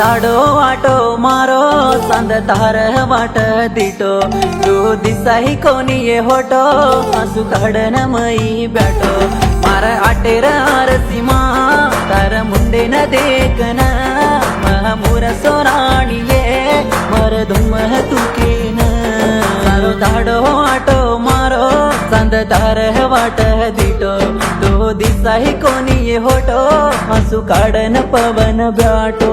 दाडो वाटो मारो सांद तार वाट दिटो तू दिसाही कोणी ये होटो हसू काढन मई बैठो मार आटेर आरसीमा तार मुंडे न देखना महमूर सोराणिये मर धुम तुकेन सारो दाडो वाटो मारो सांद तार वाट दिटो तो दिसाही कोणी ये होटो हसू काढन पवन ब्याटो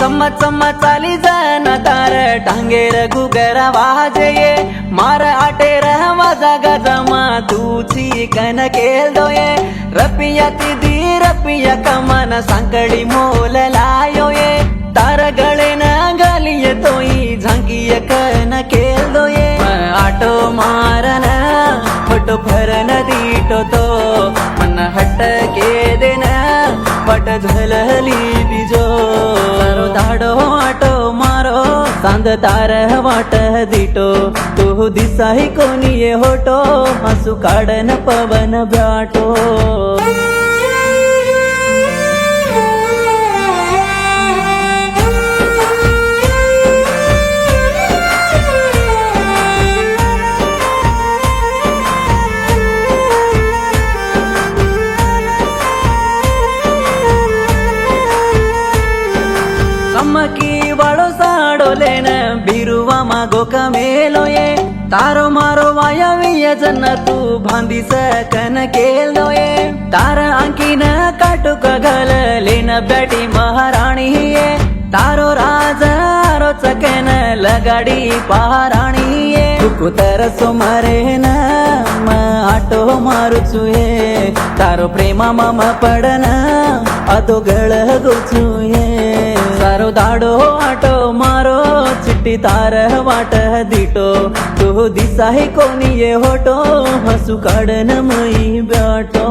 चम्मा चम्मा चाली जाना तार डांगेर गुगर वाजे मार आटेर वाजा गजमा तूची कन केल दोये रपिया तिदी रपिया कमन सांकडी मोल लायो ये तार गळे न घालिय तोई झांकीय कन केल दोये आटो मारन फोटो फरन दीटो तो मन हट के देन पट झलली बिजो दाडो आटो मारो सांद तार वाट दिटो तू दिसाही कोणी ये होटो हसू काढन पवन ब्याटो चमकी वाळो साडो लेन बिरुवा मागो कमेलो ये तारो मारो वायाविय जन तू भांदी सकन केलो ये तार आंकीन काटुक घाल लेन बैठी महाराणी ये तारो राजारो चकन लगाडी पहाराणी ये कुतर सोमारे न आटो मारुचु ये तारो प्रेमा मम पडन अतो गळ गोचु ये सारो दाडो आटो मारो चिट्टी तार वाट दिटो तू दिसाही कोणी ये होटो हसू काढन मई ब्याटो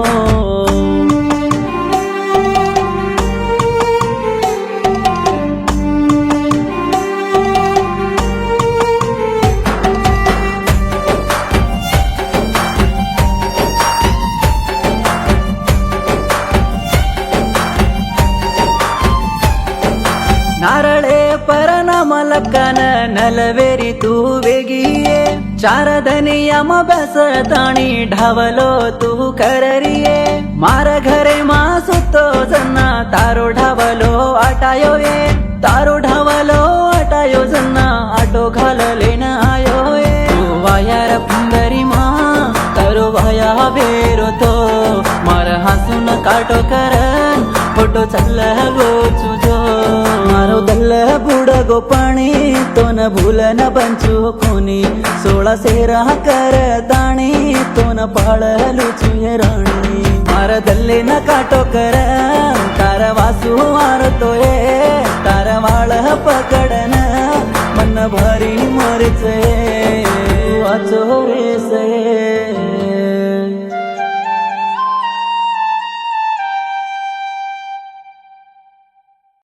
नारळे परनाम लक्कन नलवेरी तू वेगिये चार धनियम बसताणी ढावलो तू कररिये मार घरे मा सुतो जन्ना तारो ढावलो आटायो ये तारो ढावलो आटायो जन्ना आटो घाललेन आयो ये तू वायार पुंदरी मा तारो वाया बेरो तो मार हसून काटो करन फोटो चल गो तुझो मारो दल्ल बुड गो पाणी तो न भूल न बंचू कोणी 16 सेरा कर दाणी तो न पाळलू चुये राणी मार दल्ले न काटो कर तार वासू मारतो ये तार वाळ पकडन मन भारी मरचे वाचो रे से